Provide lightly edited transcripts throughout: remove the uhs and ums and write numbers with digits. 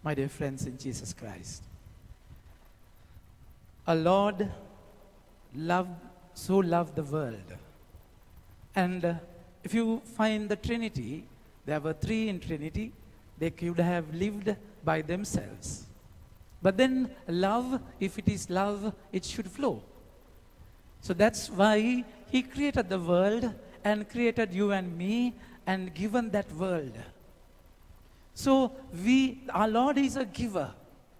My dear friends in Jesus Christ, our Lord loved, so loved the world. And if you find the Trinity, there were three in Trinity, they could have lived by themselves. But then love, if it is love, it should flow. So that's why He created the world and created you and me and given that world. So our Lord is a giver.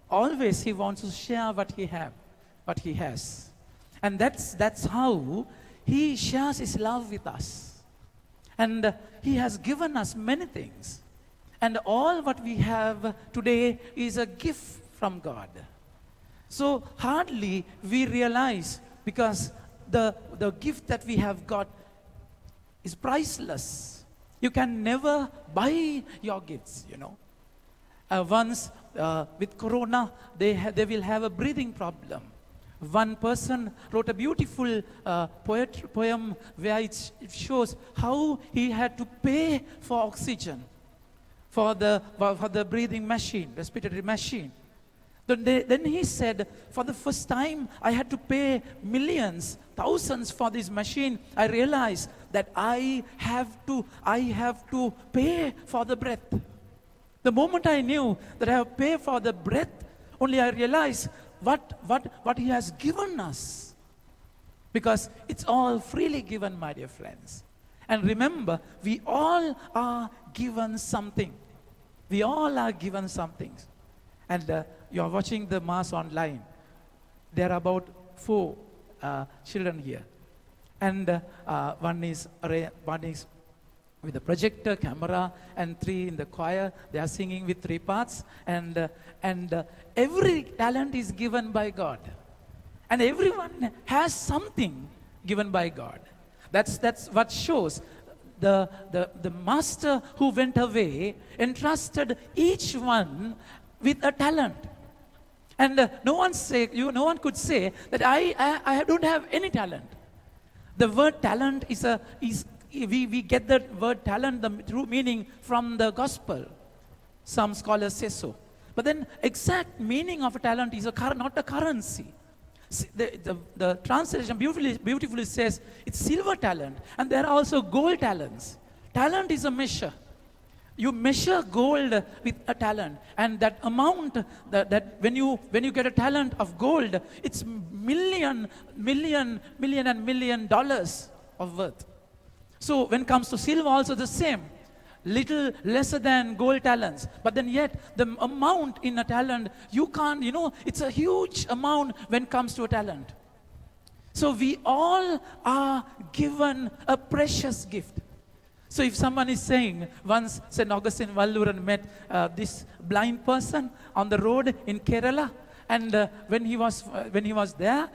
Always He wants to share what He has. And that's how He shares His love with us. And He has given us many things. And all what we have today is a gift from God. So hardly we realize, because the gift that we have got is priceless. You can never buy your gifts, Once with Corona, they will have a breathing problem. One person wrote a beautiful poem where it shows how he had to pay for oxygen, for the breathing machine, respiratory machine. Then he said, for the first time, I had to pay millions, thousands for this machine. I realized that I have to pay for the breath. The moment I knew that I have to pay for the breath, only I realized what He has given us. Because it's all freely given, my dear friends. And remember, we all are given something. We all are given something. And you are watching the Mass online. There are about 4 children here. And one is with a projector, camera, and 3 in the choir. They are singing with 3 parts. And every talent is given by God. And everyone has something given by God. That's what shows. The master who went away entrusted each one with a talent. And no one could say that I don't have any talent. The word talent we get the word talent, the true meaning, from the gospel. Some scholars say so. But then exact meaning of a talent is not a currency. The translation beautifully says it's silver talent, and there are also gold talents. Talent is a measure. You measure gold with a talent, and that amount that when you get a talent of gold, it's million dollars of worth. So when it comes to silver, also the same, little lesser than gold talents, but then yet the amount in a talent, you can't, it's a huge amount when it comes to a talent. So we all are given a precious gift. So if someone is saying, once St. Augustine Valluran met this blind person on the road in Kerala, and when he was there,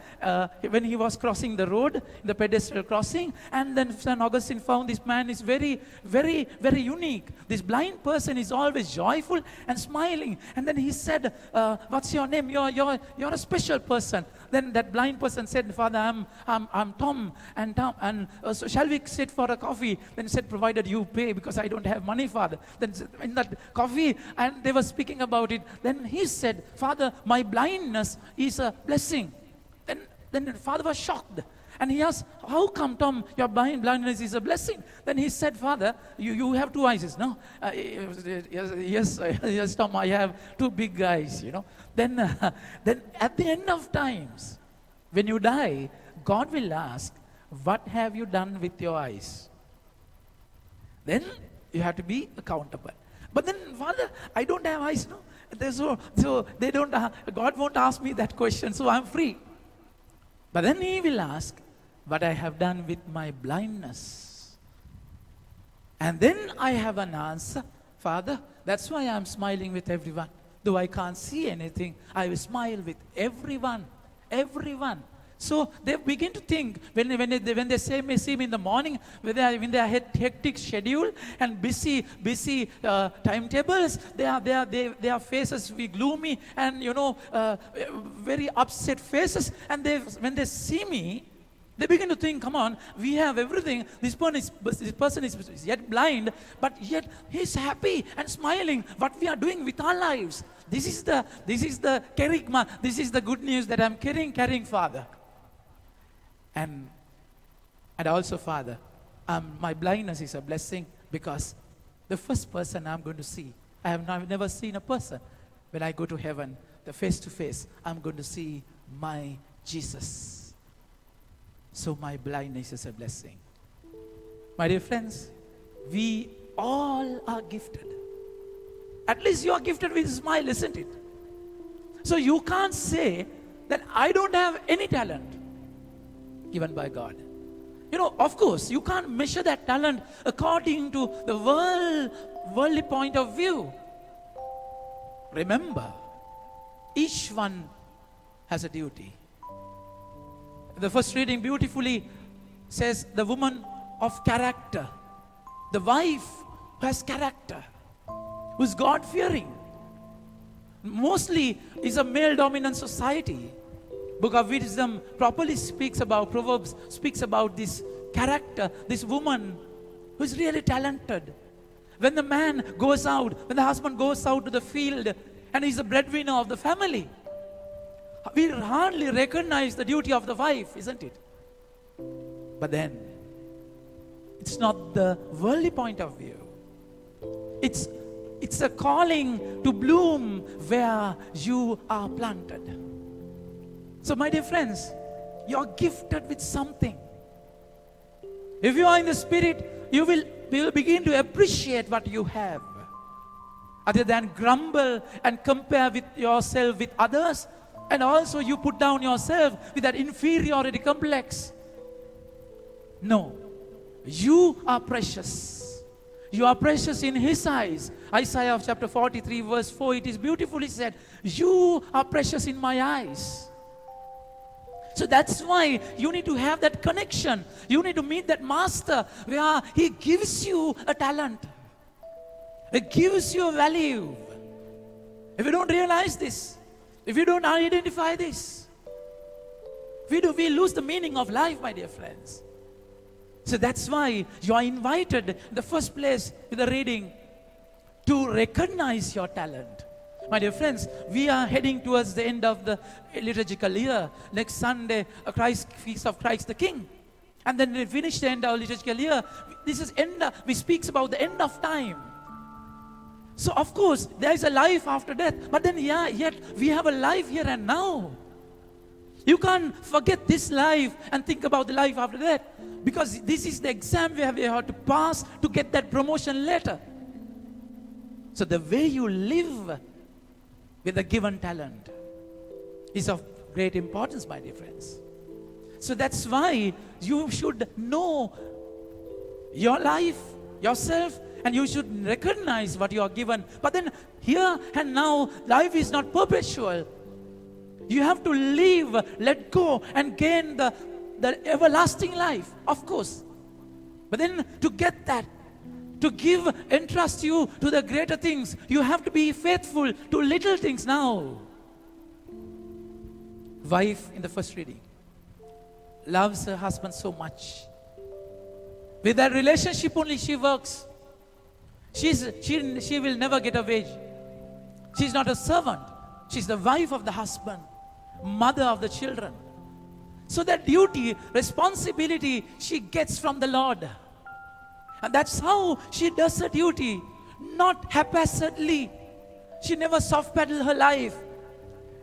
when he was crossing the road, the pedestrian crossing, and then St. Augustine found this man is very, very, very unique. This blind person is always joyful and smiling. And then he said, "What's your name? You're a special person." Then that blind person said, "Father, I'm Tom, and so shall we sit for a coffee?" Then he said, "Provided you pay, because I don't have money, Father." Then in that coffee, and they were speaking about it. Then he said, "Father, my blindness is a blessing." Then the father was shocked. And he asked, "How come, Tom, your blindness is a blessing?" Then he said, "Father, you have 2 eyes, no?" Yes, Tom, I have 2 big eyes, Then at the end of times, when you die, God will ask, "What have you done with your eyes?" Then you have to be accountable. But then, "Father, I don't have eyes, no?" So they don't. God won't ask me that question, so I'm free. But then He will ask, "What I have done with my blindness?" And then I have an answer, "Father, that's why I'm smiling with everyone. Though I can't see anything, I will smile with everyone." Everyone. So they begin to think, when they see me in the morning, when they are hectic schedule and busy timetables, their faces will be gloomy and very upset faces. And when they see me, they begin to think, "Come on, we have everything. This person is yet blind, but yet he's happy and smiling. What we are doing with our lives?" This is the kerygma. This is the good news that I'm carrying, Father. And also, Father, my blindness is a blessing, because the first person I'm going to see, I've never seen a person. When I go to heaven, the face to face, I'm going to see my Jesus. So my blindness is a blessing. My dear friends, we all are gifted. At least you are gifted with a smile, isn't it? So you can't say that I don't have any talent given by God. You know, of course, you can't measure that talent according to the worldly point of view. Remember, each one has a duty. The first reading beautifully says the woman of character, the wife who has character, who's God-fearing. Mostly is a male-dominant society. Book of Wisdom properly speaks about, Proverbs speaks about this character, this woman who is really talented. When the man goes out, when the husband goes out to the field and he's the breadwinner of the family, we hardly recognize the duty of the wife, isn't it? But then, it's not the worldly point of view. It's a calling to bloom where you are planted. So my dear friends, you are gifted with something. If you are in the Spirit, you will begin to appreciate what you have. Other than grumble and compare with yourself with others, and also you put down yourself with that inferiority complex. No, you are precious. You are precious in His eyes. Isaiah chapter 43 verse 4, it is beautifully said, you are precious in my eyes. So that's why you need to have that connection. You need to meet that master where He gives you a talent. He gives you a value. If you don't realize this, if you don't identify this, we lose the meaning of life, my dear friends. So that's why you are invited in the first place with the reading to recognize your talent. My dear friends, we are heading towards the end of the liturgical year. Next Sunday, Feast of Christ the King. And then we finish the end of liturgical year. We speaks about the end of time. So of course, there is a life after death. But then yet we have a life here and now. You can't forget this life and think about the life after death. Because this is the exam we have to pass to get that promotion later. So the way you live with a given talent is of great importance, my dear friends. So that's why you should know your life, yourself, and you should recognize what you are given. But then here and now, life is not perpetual. You have to live, let go, and gain the everlasting life, of course. But then to get that, to give, entrust you to the greater things, you have to be faithful to little things now. Wife in the first reading loves her husband so much. With that relationship only she works. She will never get a wage. She's not a servant. She's the wife of the husband, mother of the children. So that duty, responsibility, she gets from the Lord. And that's how she does her duty, not haphazardly. She never soft-pedal her life.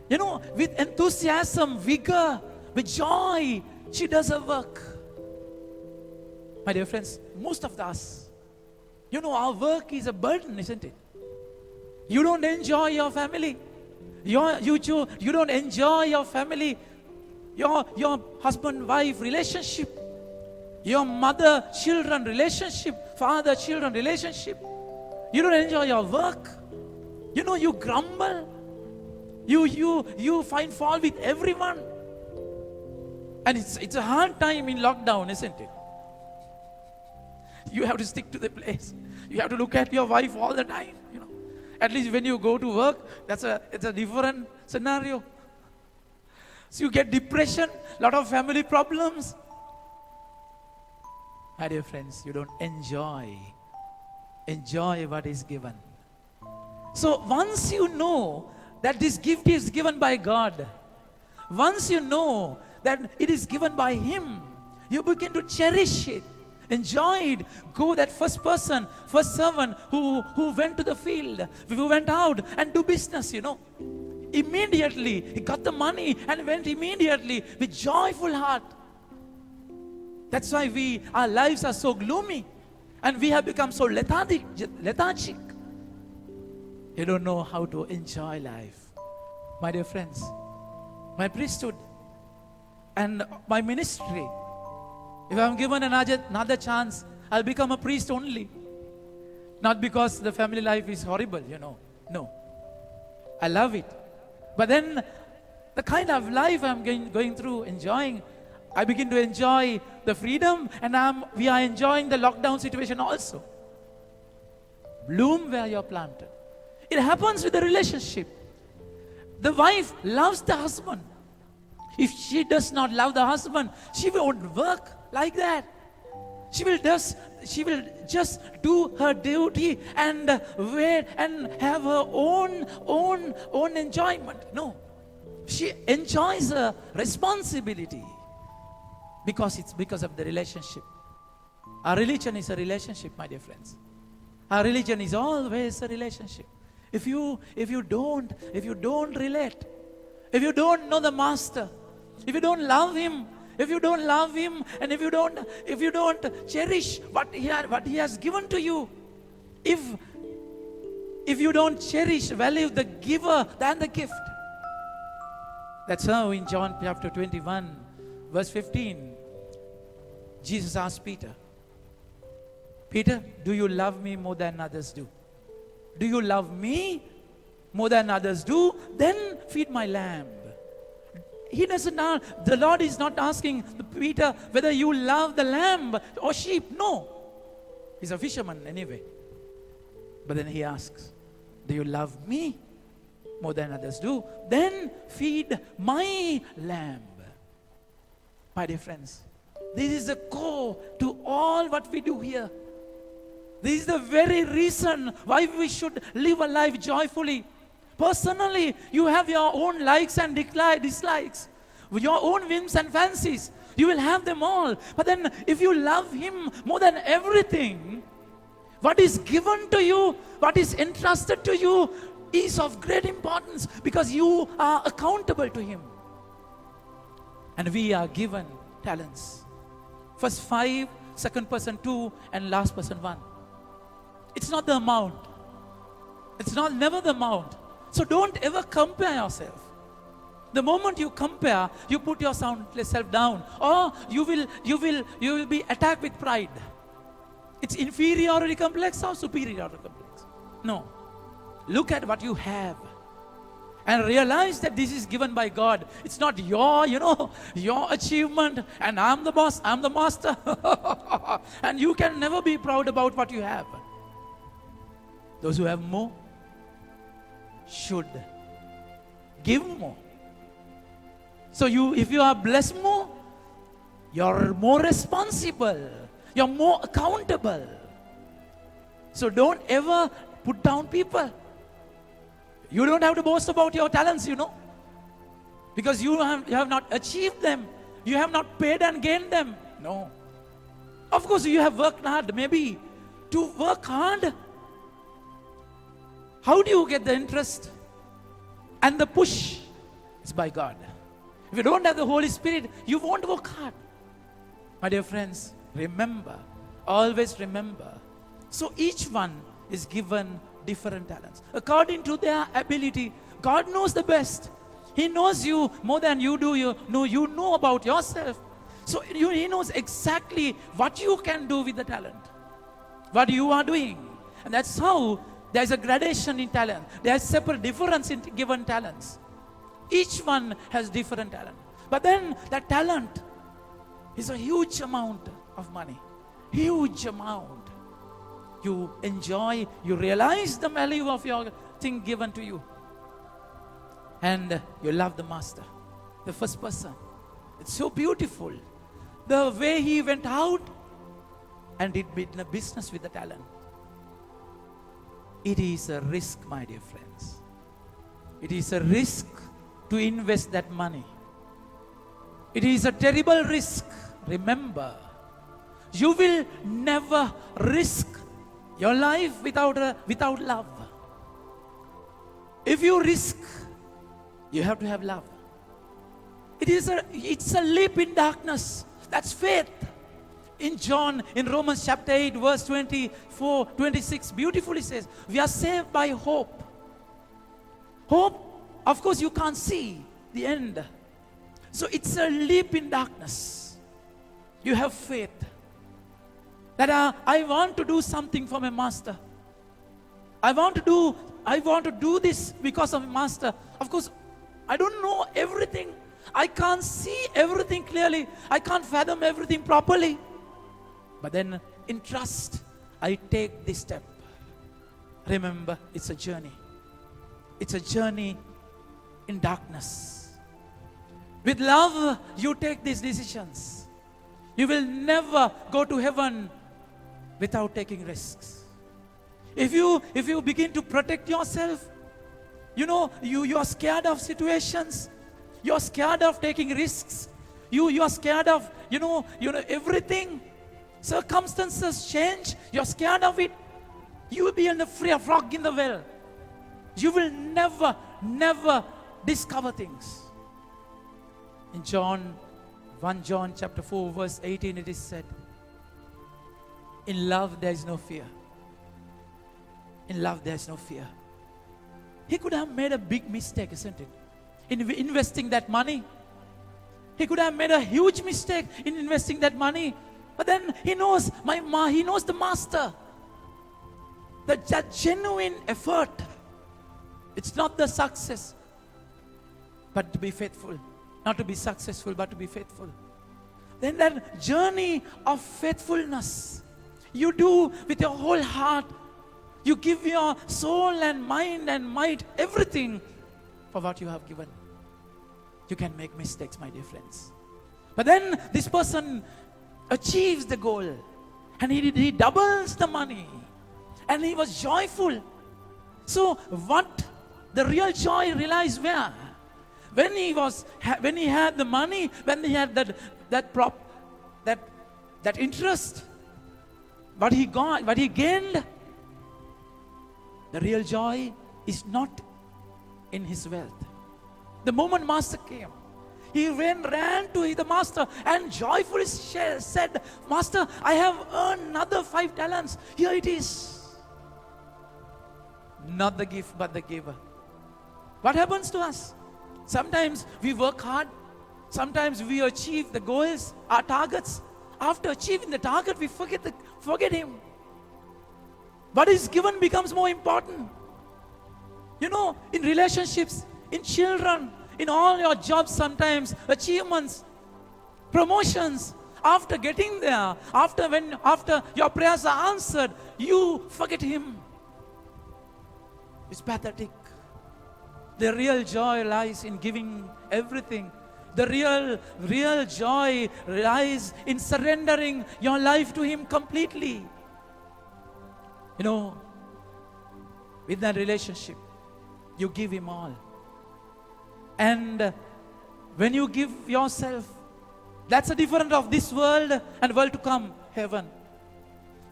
You know, with enthusiasm, vigor, with joy, she does her work. My dear friends, most of us, you know, our work is a burden, isn't it? You don't enjoy your family. You don't enjoy your family, your husband-wife relationship, your mother-children relationship, father-children relationship. You don't enjoy your work. You know, you grumble. You find fault with everyone. And it's a hard time in lockdown, isn't it? You have to stick to the place. You have to look at your wife all the time, you know. At least when you go to work, it's a different scenario. So you get depression, lot of family problems. My dear friends, you don't enjoy what is given. So once you know that this gift is given by God, once you know that it is given by Him, you begin to cherish it, enjoy it. Go, that first person, first servant who went to the field, who went out and do business, Immediately, he got the money and went immediately with joyful heart. That's why our lives are so gloomy and we have become so lethargic. You don't know how to enjoy life. My dear friends, my priesthood and my ministry, if I'm given another chance, I'll become a priest only. Not because the family life is horrible, No. I love it. But then the kind of life I'm going through, enjoying, I begin to enjoy the freedom, and we are enjoying the lockdown situation also. Bloom where you're planted. It happens with the relationship. The wife loves the husband. If she does not love the husband, she won't work like that. She will just do her duty and wait and have her own enjoyment. No. She enjoys her responsibility because it's because of the relationship. Our religion is a relationship, my dear friends. Our religion is always a relationship. If you don't relate, if you don't know the Master, if you don't love Him, and if you don't cherish what he has given to you, if you don't cherish, value the giver than the gift. That's how in John chapter 21, verse 15, Jesus asked Peter, Peter, do you love me more than others do? Do you love me more than others do? Then feed my lamb. The Lord is not asking Peter whether you love the lamb or sheep. No. He's a fisherman anyway. But then he asks, do you love me more than others do? Then feed my lamb. My dear friends, this is the core to all what we do here. This is the very reason why we should live a life joyfully. Personally, you have your own likes and dislikes, your own whims and fancies. You will have them all. But then if you love Him more than everything, what is given to you, what is entrusted to you is of great importance because you are accountable to Him. And we are given talents. First 5, second person 2, and last person 1. It's not the amount. It's never the amount. So don't ever compare yourself. The moment you compare, you put yourself down, or you will be attacked with pride. It's inferiority complex or superiority complex. No. Look at what you have and realize that this is given by God. It's not your achievement and I'm the boss, I'm the master. And you can never be proud about what you have. Those who have more should give more. So if you are blessed more, you're more responsible. You're more accountable. So don't ever put down people. You don't have to boast about your talents, because you have not achieved them. You have not paid and gained them. No. Of course, you have worked hard. Maybe to work hard, how do you get the interest and the push? It's by God. If you don't have the Holy Spirit, you won't work hard. My dear friends, remember, always remember. So each one is given different talents. According to their ability, God knows the best. He knows you more than you do. You know about yourself. So He knows exactly what you can do with the talent, what you are doing. And that's how there's a gradation in talent. There's separate difference in given talents. Each one has different talent. But then that talent is a huge amount of money. Huge amount. You enjoy, you realize the value of your thing given to you. And you love the Master, the first person. It's so beautiful. The way he went out and did business with the talent. It is a risk, my dear friends. It is a risk to invest that money. It is a terrible risk. Remember, you will never risk your life without love. If you risk, you have to have love. It's a leap in darkness. That's faith. In Romans chapter 8, verse 24, 26, beautifully says, we are saved by hope. Hope, of course, you can't see the end. So it's a leap in darkness. You have faith that I want to do something for my master. I want to do this because of my master. Of course, I don't know everything. I can't see everything clearly. I can't fathom everything properly. But then in trust, I take this step. Remember, it's a journey. It's a journey in darkness. With love, you take these decisions. You will never go to heaven without taking risks. If you begin to protect yourself, you are scared of situations. You are scared of taking risks. You are scared of, everything. Circumstances change. You are scared of it. You will be a frog in the well. You will never discover things. In 1 John chapter 4 verse 18 it is said, in love there is no fear. In love there is no fear. He could have made a big mistake, isn't it? In investing that money. He could have made a huge mistake in investing that money. But then he knows the master. That genuine effort. It's not the success, but to be faithful. Not to be successful, but to be faithful. Then that journey of faithfulness, you do with your whole heart. You give your soul and mind and might, everything for what you have given. You can make mistakes, my dear friends. But then this person achieves the goal. And he doubles the money. And he was joyful. So what the real joy relies where? When he had the money, when he had that interest, what he gained, the real joy is not in his wealth. The moment master came, he ran to the master and joyfully said, Master, I have earned another 5 talents. Here it is. Not the gift, but the giver. What happens to us? Sometimes we work hard. Sometimes we achieve the goals, our targets. After achieving the target, we forget him. What is given becomes more important. In relationships, in children, in all your jobs sometimes, achievements, promotions, after getting there, after your prayers are answered, you forget him. It's pathetic. The real joy lies in giving everything. The real joy lies in surrendering your life to him completely. With that relationship, you give him all. And when you give yourself, that's the difference of this world and world to come, heaven.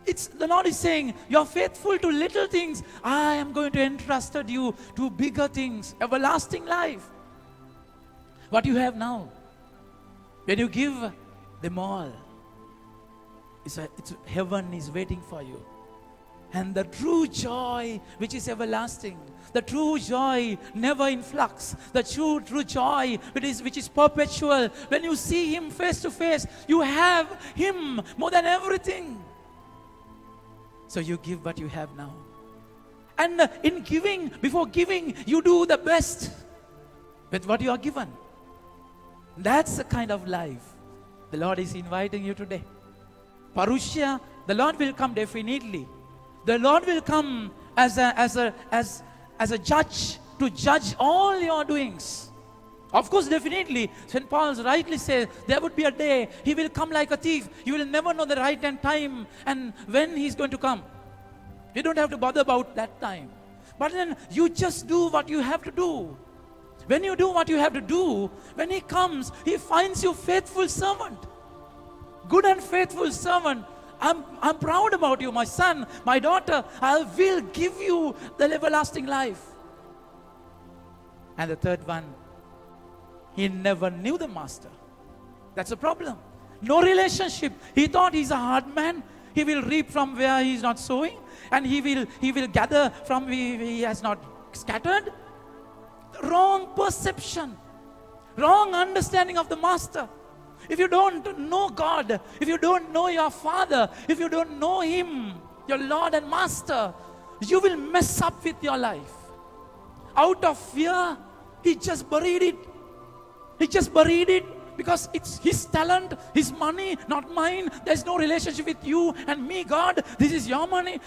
The Lord is saying, you're faithful to little things. I am going to entrust you to bigger things, everlasting life. What you have now, when you give them all, heaven is waiting for you. And the true joy which is everlasting, the true joy never in flux, the true joy which is perpetual. When you see him face to face, you have him more than everything. So you give what you have now. And in giving, before giving, you do the best with what you are given. That's the kind of life the Lord is inviting you today. Parousia, the Lord will come definitely. The Lord will come as a judge to judge all your doings. Of course, definitely, St. Paul rightly says, there would be a day, he will come like a thief. You will never know the right and time and when he's going to come. You don't have to bother about that time. But then you just do what you have to do. When you do what you have to do, when He comes, He finds you faithful servant. Good and faithful servant. I'm proud about you, my son, my daughter. I will give you the everlasting life. And the third one, he never knew the master. That's a problem. No relationship. He thought he's a hard man. He will reap from where he is not sowing, and he will gather from where he has not scattered. Wrong perception, wrong understanding of the master. If you don't know God, if you don't know your Father, if you don't know Him, your Lord and Master, you will mess up with your life. Out of fear, he just buried it. He just buried it because it's his talent, his money, not mine. There's no relationship with you and me, God. This is your money.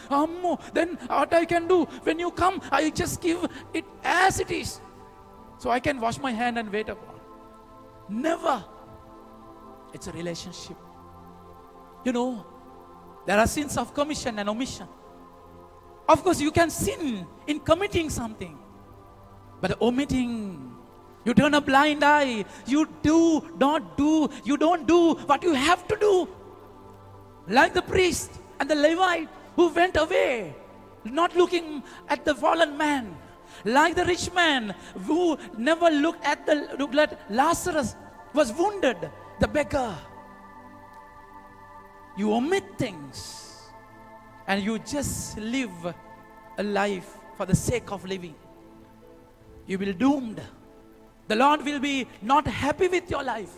Then what I can do? When you come, I just give it as it is. So I can wash my hand and wait upon. Never. It's a relationship. You know, there are sins of commission and omission. Of course, you can sin in committing something, but omitting, you turn a blind eye. You don't do what you have to do. Like the priest and the Levite who went away, not looking at the fallen man. Like the rich man who never looked at Lazarus was wounded, the beggar. You omit things and you just live a life for the sake of living. You will be doomed. The Lord will be not happy with your life.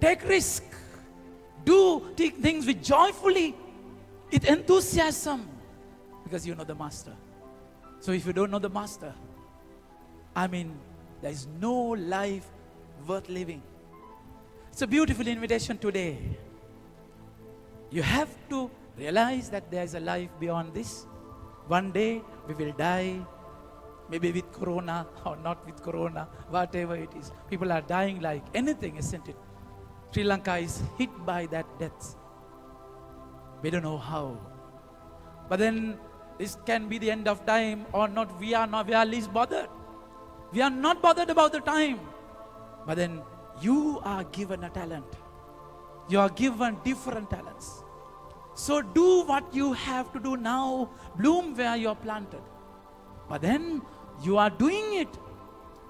Take risk. Do things with joyfully, with enthusiasm, because you know the Master. So if you don't know the Master, there is no life worth living. It's a beautiful invitation today. You have to realize that there is a life beyond this. One day we will die, maybe with corona or not with corona, whatever it is. People are dying like anything, isn't it? Sri Lanka is hit by that death. We don't know how. But then this can be the end of time or not. We are least bothered. We are not bothered about the time. But then you are given a talent. You are given different talents. So do what you have to do now. Bloom where you are planted. But then you are doing it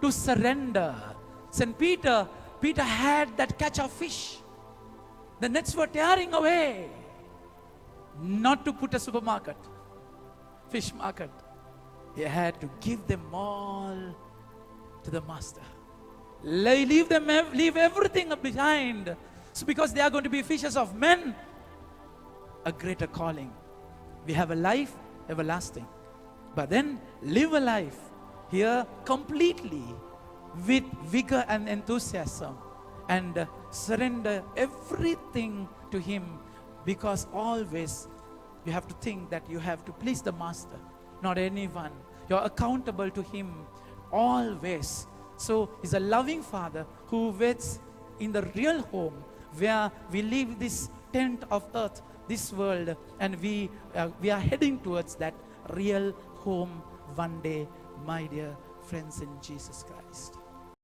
to surrender. St. Peter had that catch of fish. The nets were tearing away. Not to put a supermarket, fish market. He had to give them all to the Master. Leave everything behind. So because they are going to be fishers of men, a greater calling. We have a life everlasting. But then live a life here completely with vigor and enthusiasm and surrender everything to Him, because always you have to think that you have to please the Master, not anyone. You're accountable to Him always. So He's a loving Father who waits in the real home where we leave this tent of earth, this world, and we are heading towards that real home one day, my dear friends in Jesus Christ.